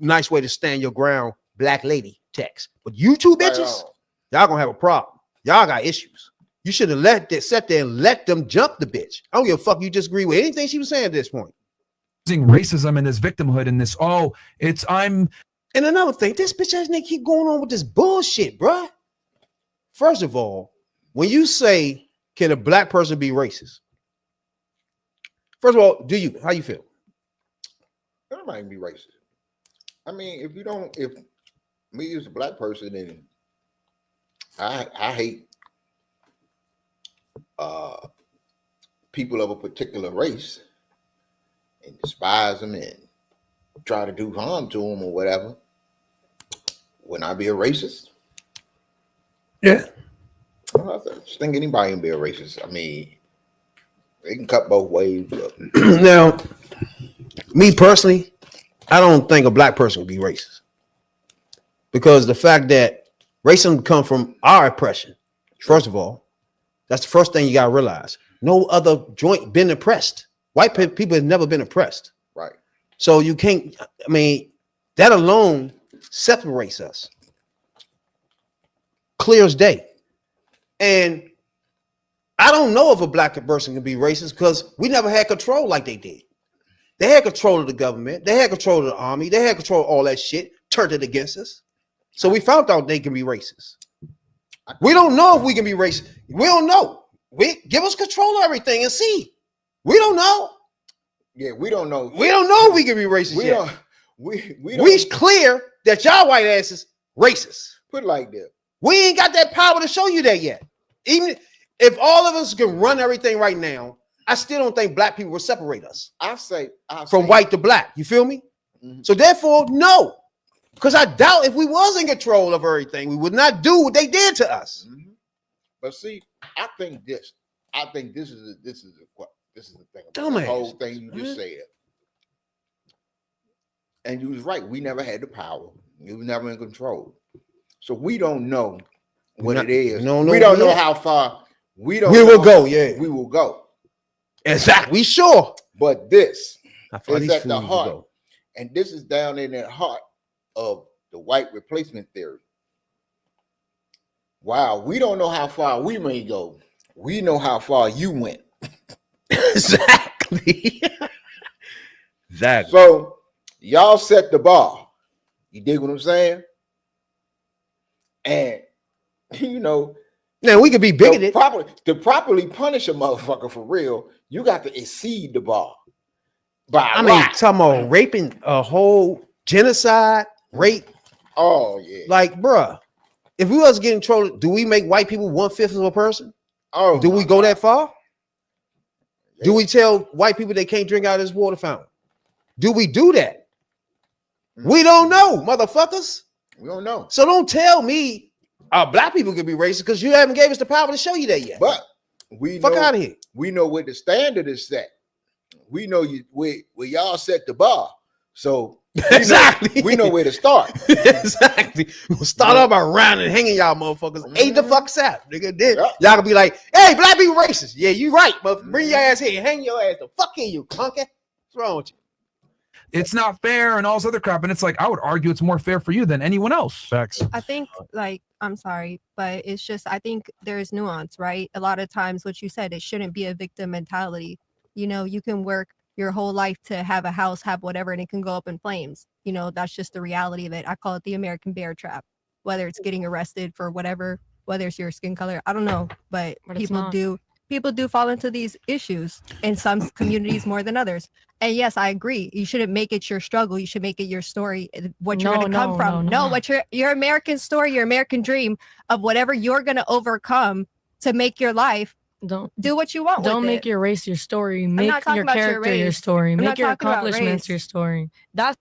nice way to stand your ground, black lady text. But you two bitches, y'all gonna have a problem. Y'all got issues. You should have sat there and let them jump the bitch. I don't give a fuck. You disagree with anything she was saying at this point. Using racism and this victimhood and this, And another thing, this bitch ass nigga keep going on with this bullshit, bruh. First of all, when you say, can a black person be racist? First of all, how you feel? Everybody can be racist. I mean, if me as a black person and I hate people of a particular race and despise them and try to do harm to them or whatever, wouldn't I be a racist? Yeah. I just think anybody can be a racist. I mean, they can cut both ways. Now, me personally, I don't think a black person can be racist. Because the fact that racism comes from our oppression, first of all, that's the first thing you got to realize. No other joint been oppressed. White people have never been oppressed. Right. So you can't, that alone separates us. Clear as day. And I don't know if a black person can be racist because we never had control like they did. They had control of the government. They had control of the army. They had control of all that shit, turned it against us. So we found out they can be racist. We don't know if we can be racist. We don't know. Give us control of everything and see. We don't know. Yeah, we don't know. We don't know if we can be racist yet. We clear that y'all white asses racist. Put it like that. We ain't got that power to show you that yet. Even if all of us can run everything right now, I still don't think black people will separate us. I'll say from white to black. You feel me? Mm-hmm. So therefore, no. Because I doubt if we was in control of everything, we would not do what they did to us. Mm-hmm. But see, I think this is the thing. Dumbass. The whole thing you just said. And you was right. We never had the power. We was never in control. So we don't know what it is. We don't know how far we will go. Yeah, we will go. Exactly. We sure. But this is at the heart, and this is down in the heart of the white replacement theory. Wow, we don't know how far we may go. We know how far you went. Exactly. Exactly. So y'all set the bar. You dig what I'm saying? And now we could be bigoted. To properly punish a motherfucker for real, you got to exceed the bar. Talking about raping a whole genocide, rape. Oh yeah. Like, bruh, if we was getting trolled, do we make white people 1/5 of a person? Oh, do we go that far? Yeah. Do we tell white people they can't drink out of this water fountain? Do we do that? We don't know, motherfuckers. We don't know. So don't tell me Black people can be racist because you haven't gave us the power to show you that yet. But we fuck know, out of here. We know where the standard is set. We know where y'all set the bar. So exactly, we know where to start. Exactly. We'll start off by rounding and hanging y'all motherfuckers. Ain't the fuck out, nigga. Then y'all gonna be like, hey, black people racist. Yeah, you right, but bring your ass here, hang your ass the fuck in you, clunky. What's wrong with you? It's not fair and all this other crap. And it's like, I would argue it's more fair for you than anyone else. Facts. I think, like, I'm sorry, but it's just, I think there's nuance, right? A lot of times what you said, it shouldn't be a victim mentality. You know, you can work your whole life to have a house, have whatever, and it can go up in flames. You know, that's just the reality of it. I call it the American bear trap, whether it's getting arrested for whatever, whether it's your skin color, I don't know, but people do fall into these issues in some communities more than others. And yes, I agree. You shouldn't make it your struggle. You should make it your story, what you're going to come from. No, what your American story, your American dream of whatever you're going to overcome to make your life. Don't do what you want. Don't make your race your story. Make your character your story. Make your accomplishments your story. That's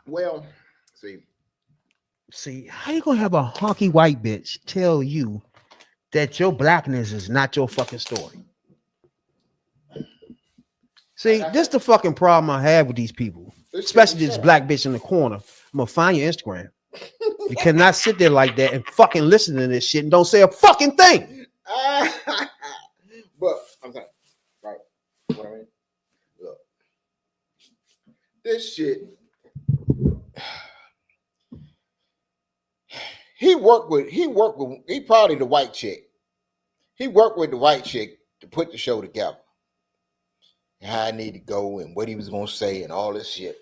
well. See, how you gonna have a honky white bitch tell you that your blackness is not your fucking story? See, this the fucking problem I have with these people, especially this black bitch in the corner. I'm gonna find your Instagram. You cannot sit there like that and fucking listen to this shit and don't say a fucking thing. But I'm sorry, right? What I mean, look, this shit. He probably the white chick. He worked with the white chick to put the show together. And how I need to go and what he was gonna say and all this shit.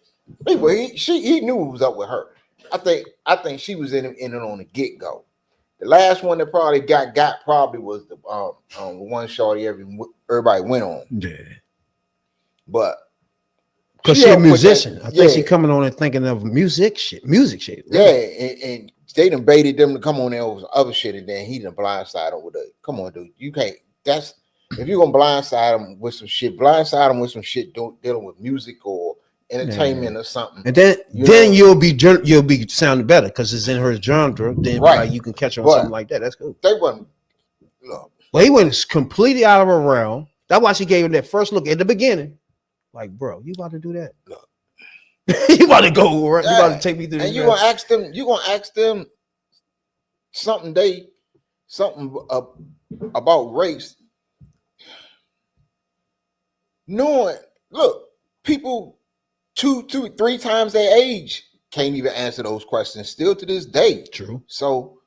Anyway, he knew what was up with her. I think she was in it on the get-go. The last one that probably got probably was the one shorty everybody went on. Yeah. But because she's a musician. I think she's coming on and thinking of music shit. Right? Yeah, and they done baited them to come on there with other shit, and then he done blindside them with come on, dude. You can't. That's if you're gonna blindside them with some shit, dealing with music or entertainment or something. And then you'll be sounding better because it's in her genre. Then you can catch her on something like that. That's cool. They wasn't. Well, he went completely out of her realm. That's why she gave him that first look at the beginning. Like, bro, you about to do that? Look. You about to go right? You about to take me through this? And you're gonna ask them something about race. Knowing, look, people 2, 3 times their age can't even answer those questions still to this day. True. So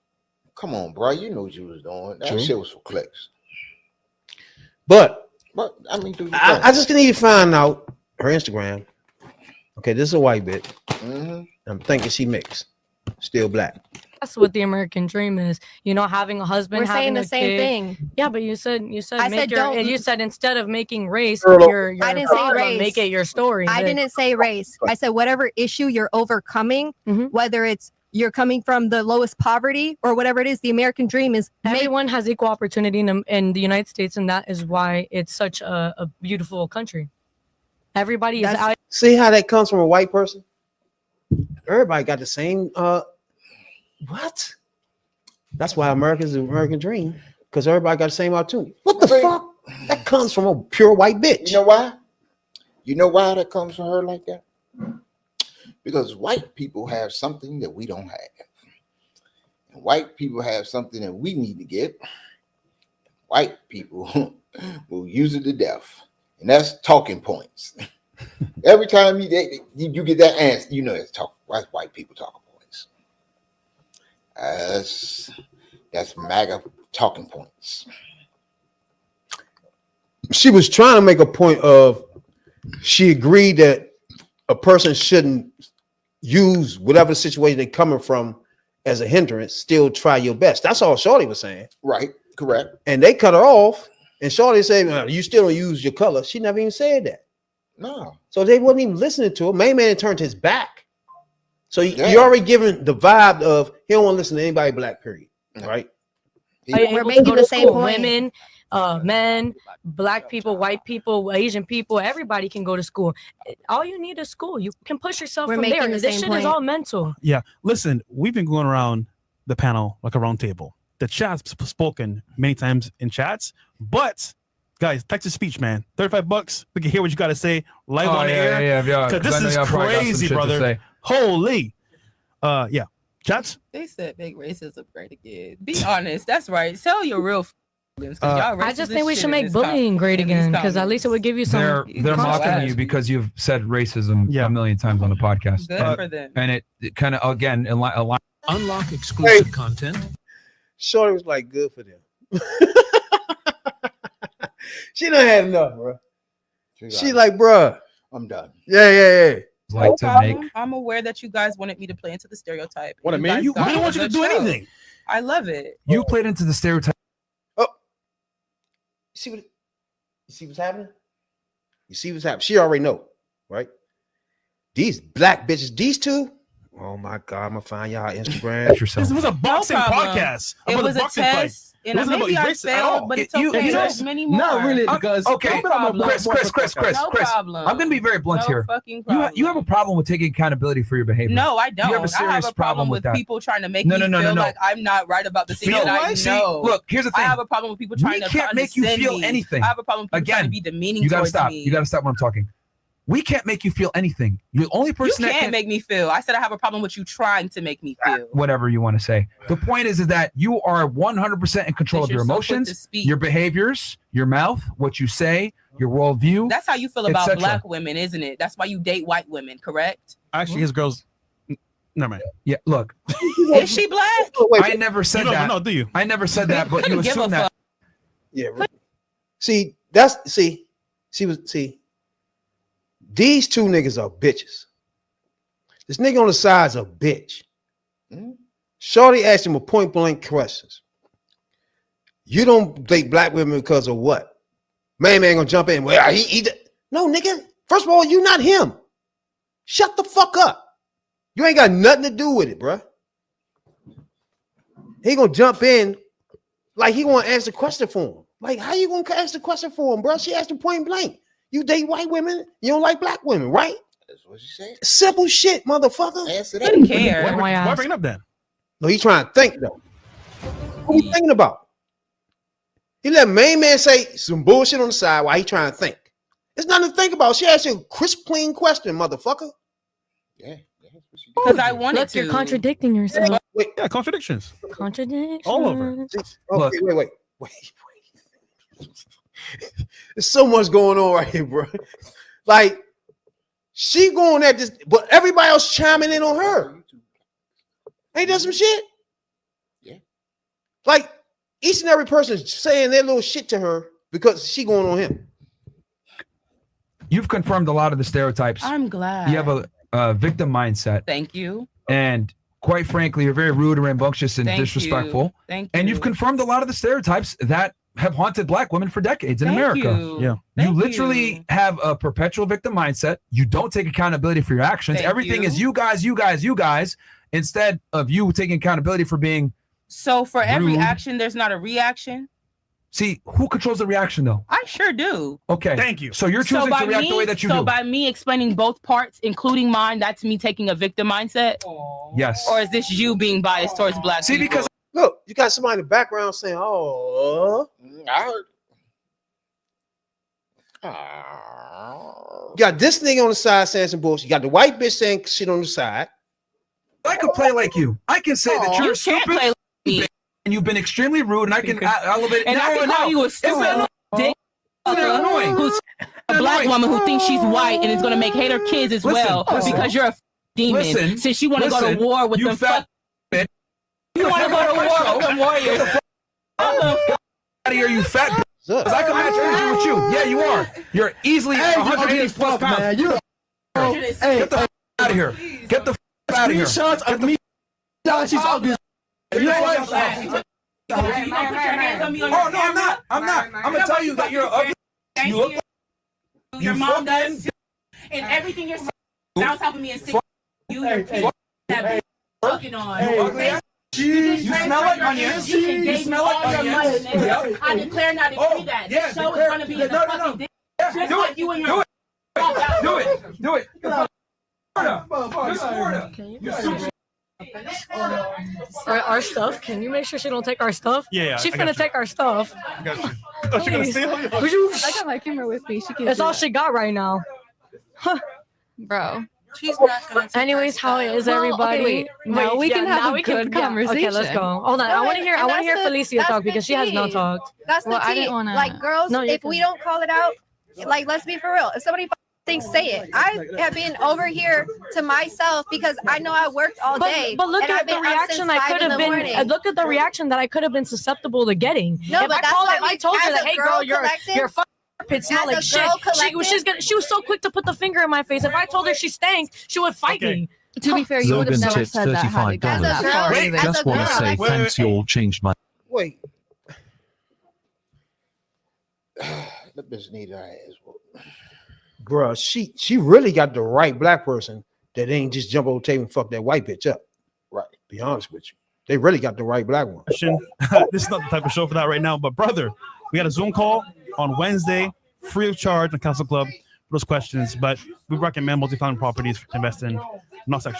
come on, bro. You know what you was doing. That shit was for clicks. But I mean, I just need to find out her Instagram. Okay, this is a white bitch. Mm-hmm. I'm thinking she mixed, still black. That's what the American dream is. You know, having a husband. We're saying the same thing. Yeah, but you said you said instead of making race, I didn't say race. Make it your story. I didn't say race. I said whatever issue you're overcoming, whether it's you're coming from the lowest poverty or whatever it is, the American dream is everyone has equal opportunity in the United States, and that is why it's such a beautiful country. Everybody is out. See how that comes from a white person? Everybody got the same what? That's why America's the American dream, because everybody got the same opportunity. What the fuck? That comes from a pure white bitch. You know why? You know why that comes from her like that? Because white people have something that we don't have. And white people have something that we need to get. White people will use it to death. And that's talking points. Every time you get that answer, you know that's white people talking points. That's MAGA talking points. She was trying to make a point of she agreed that a person shouldn't use whatever situation they're coming from as a hindrance. Still try your best. That's all Shorty was saying. Right. Correct. And they cut her off. And Shorty said, you still don't use your color. She never even said that. No. So they wasn't even listening to her. Main man turned his back. So you're already giving the vibe of he don't want to listen to anybody black, period. Right? We're making the same point. men, black people, white people, Asian people, everybody can go to school. All you need is school. You can push yourself from there. This shit is all mental. Yeah, listen, we've been going around the panel like a round table. The chat's spoken many times in chats, but guys, text to speech, man. $35. We can hear what you got to say live on the air. Yeah. Because this is crazy, brother. Holy. Yeah. Chats? They said make racism great again. Be honest. That's right. Tell your real feelings. I just think we should make bullying great again, because at least it would give you some. They're mocking you because you've said racism a million times on the podcast. Good for them. And it kind of, again, unlock exclusive content. Shorty was like, good for them. She done had enough, bro. She like, bro, I'm done. Yeah. Like to make. I'm aware that you guys wanted me to play into the stereotype. What I mean, I didn't want you to do anything. I love it. You played into the stereotype. Oh, you see what's happening? You see what's happening? She already know, right? These black bitches, these two. Oh my God, I'm gonna find y'all Instagram. This was a boxing podcast. It was a test. And maybe I failed, but it's okay. There's many more. Not really, because okay, Chris. I'm gonna be very blunt here. You have a problem with taking accountability for your behavior. No, I don't. You have a serious I have a problem with that. people trying to make me feel like I'm not right about the things that I know. Look, here's the thing. I have a problem with people trying to can't make you feel anything. I have a problem with people trying to be demeaning you gotta towards stop. me. You gotta stop when I'm talking. We can't make you feel anything. You're the only person you that can't make me feel. I said I have a problem with you trying to make me feel. Whatever you want to say. The point is that you are 100% in control of your emotions, your behaviors, your mouth, what you say, your worldview. That's how you feel about black women, isn't it? That's why you date white women, correct? Actually, his girls. Never mind. Yeah, look. Is she black? I never said that. No, do you? I never said that, but you assume that. Yeah. Right. See. These two niggas are bitches. This nigga on the side's a bitch. Shorty asked him a point blank questions. You don't date black women because of what? Man gonna jump in. Well, no, nigga. First of all, you not him. Shut the fuck up. You ain't got nothing to do with it, bruh. He gonna jump in like he gonna ask the question for him. Like, how you gonna ask the question for him, bruh? She asked him point blank. You date white women, you don't like black women, right? That's what she said. Simple shit, motherfucker. Answer I didn't care. Why bring it up then? No, he's trying to think though. What are you thinking about? He let main man say some bullshit on the side while he trying to think. There's nothing to think about. She asked you a crisp, clean question, motherfucker. Yeah. Because I wanted Look, to. you're contradicting yourself. Wait, yeah, contradictions. Contradictions. All over. Okay, wait. There's so much going on right here, bro. Like, she going at this, but everybody else chiming in on her. Ain't that some shit? Yeah. Like, each and every person saying their little shit to her because she going on him. You've confirmed a lot of the stereotypes. I'm glad. You have a victim mindset. Thank you. And quite frankly, you're very rude and rambunctious and Thank disrespectful. You. Thank you. And you've confirmed a lot of the stereotypes that have haunted black women for decades in America. Yeah. You literally have a perpetual victim mindset. You don't take accountability for your actions. Everything is you guys, instead of you taking accountability for being so for every rude. action, there's not a reaction. See, who controls the reaction though? I sure do. Okay. Thank you. So you're choosing to react the way that you do. So by me explaining both parts, including mine, that's me taking a victim mindset? Yes. Or is this you being biased towards black people? Because look, you got somebody in the background saying, "Oh, I heard." You got this nigga on the side saying some bullshit. You got the white bitch saying shit on the side. I could play like you. I can say that you're stupid play like me. and you've been extremely rude, and I can elevate it. And I can call you a stupid dick. Annoying. Who's a black woman who thinks she's white and is going to make hate her kids as well because you're a demon. Since you want to go to war with them fat bitch. You want to go to war with them warriors. Out of here, you fat bitch. Because I can match energy with you. Yeah, you are. You're easily 180 plus pounds. Man, get the out of here. Get the out of here. Screenshots of me. She's ugly. You know what? Oh, no, I'm not. I'm going to tell you that you're ugly. You look like your mom does. And everything you're saying sounds helping me and sick. You're that bitch fucking on. You smell like onions. You smell like onions. Yep. I declare not to do that. Yeah, This show is going to be in the fucking dick. Just do like it. you and Do your it. Do it. Do it. Florida. Our stuff. Can you make sure she don't take our stuff? Yeah, She I got finna you. take our stuff. I got you. I thought you were gonna steal. I got my camera with me. She can. That's all she got right now. Bro. She's not gonna. Anyways, how is Well, everybody? okay, wait. Now we can have a good Okay, let's conversation. go. Hold on. I want to hear. I and want to hear that's the- Felicia that's talk the because she has not tea. talked. That's the Well, I tea. didn't wanna- Like girls, No, you're if we good. don't call it out, like let's be for real. If somebody thinks, say it. I have been over here to myself because I know I worked all day. But look and I've at the been up reaction since I 5 could in have the been. morning. Look at the reaction that I could have been susceptible to getting. No, if but that's why I told her as that, a hey girl girl, your collective- fucking armpit smell as like a shit. girl She was so quick to put the finger in my face. If I told her she stank, she would fight me. To be fair, you would have Logan never tipped said that had it gone that far. Anyway. Just want to say Wait. thanks, you all changed my. Wait. That bitch need her ass whooped. Bruh, she really got the right black person that ain't just jump over the table and fuck that white bitch up. Right. Be honest with you. They really got the right black one. Question. This is not the type of show for that right now, but brother, we got a Zoom call on Wednesday, free of charge on Council Club for those questions. But we recommend multifamily properties to invest in, not sexual.